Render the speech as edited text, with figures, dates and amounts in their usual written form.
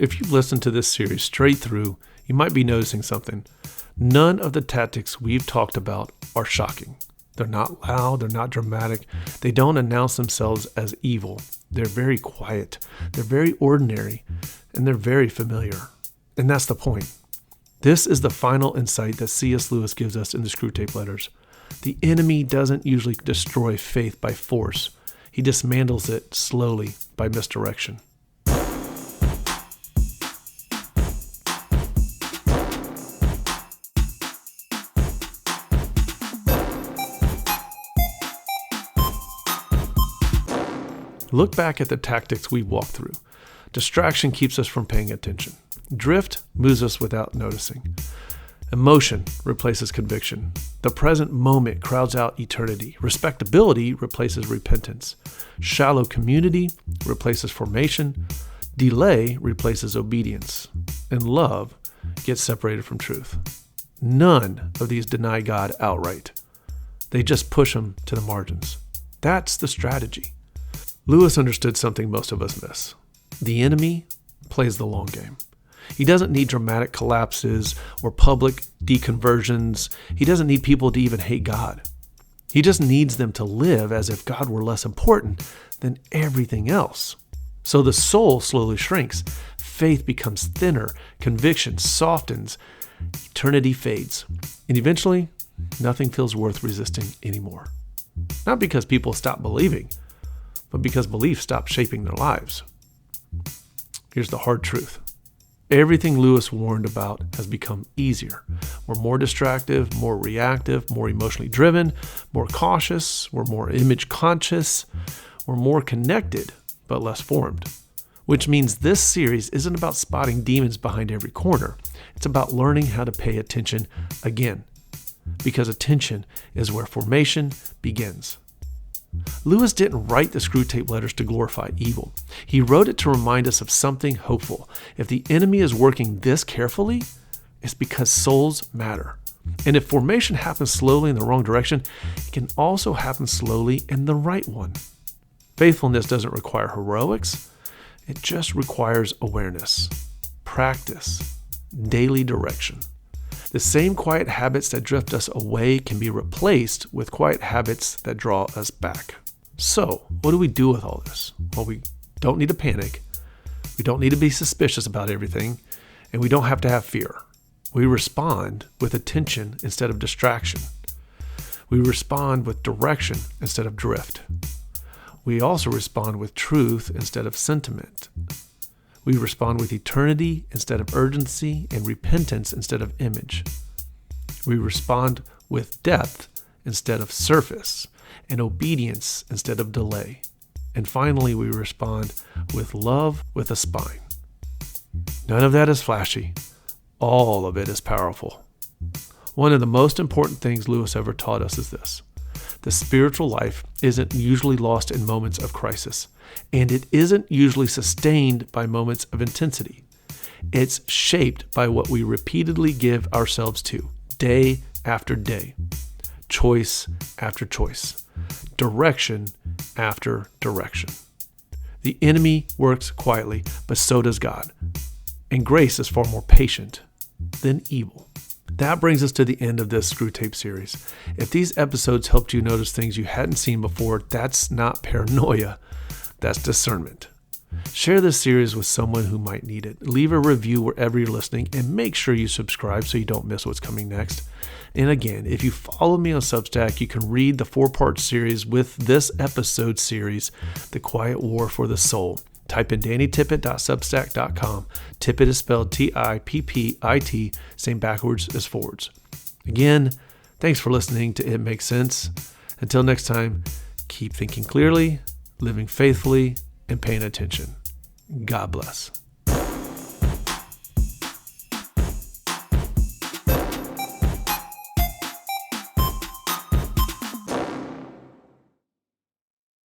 If you've listened to this series straight through, you might be noticing something. None of the tactics we've talked about are shocking. They're not loud, they're not dramatic. They don't announce themselves as evil. They're very quiet, they're very ordinary, and they're very familiar. And that's the point. This is the final insight that C.S. Lewis gives us in the Screwtape Letters. The enemy doesn't usually destroy faith by force. He dismantles it slowly by misdirection. Look back at the tactics we've walked through. Distraction keeps us from paying attention. Drift moves us without noticing. Emotion replaces conviction. The present moment crowds out eternity. Respectability replaces repentance. Shallow community replaces formation. Delay replaces obedience. And love gets separated from truth. None of these deny God outright. They just push him to the margins. That's the strategy. Lewis understood something most of us miss. The enemy plays the long game. He doesn't need dramatic collapses or public deconversions. He doesn't need people to even hate God. He just needs them to live as if God were less important than everything else. So the soul slowly shrinks. Faith becomes thinner. Conviction softens. Eternity fades. And eventually, nothing feels worth resisting anymore. Not because people stop believing, but because belief stops shaping their lives. Here's the hard truth. Everything Lewis warned about has become easier. We're more distractive, more reactive, more emotionally driven, more cautious, we're more image conscious, we're more connected, but less formed. Which means this series isn't about spotting demons behind every corner. It's about learning how to pay attention again. Because attention is where formation begins. Lewis didn't write the Screwtape Letters to glorify evil. He wrote it to remind us of something hopeful. If the enemy is working this carefully, it's because souls matter. And if formation happens slowly in the wrong direction, it can also happen slowly in the right one. Faithfulness doesn't require heroics. It just requires awareness, practice, daily direction. The same quiet habits that drift us away can be replaced with quiet habits that draw us back. So, what do we do with all this? Well, we don't need to panic. We don't need to be suspicious about everything. And we don't have to have fear. We respond with attention instead of distraction. We respond with direction instead of drift. We also respond with truth instead of sentiment. We respond with eternity instead of urgency and repentance instead of image. We respond with depth instead of surface and obedience instead of delay. And finally, we respond with love with a spine. None of that is flashy. All of it is powerful. One of the most important things Lewis ever taught us is this. The spiritual life isn't usually lost in moments of crisis, and it isn't usually sustained by moments of intensity. It's shaped by what we repeatedly give ourselves to, day after day, choice after choice, direction after direction. The enemy works quietly, but so does God, and grace is far more patient than evil. That brings us to the end of this Screwtape series. If these episodes helped you notice things you hadn't seen before, that's not paranoia, that's discernment. Share this series with someone who might need it. Leave a review wherever you're listening and make sure you subscribe so you don't miss what's coming next. And again, if you follow me on Substack, you can read the 4-part series with this episode series, The Quiet War for the Soul. Type in dannytippett.substack.com. Tippett is spelled Tippit, same backwards as forwards. Again, thanks for listening to It Makes Sense. Until next time, keep thinking clearly, living faithfully, and paying attention. God bless.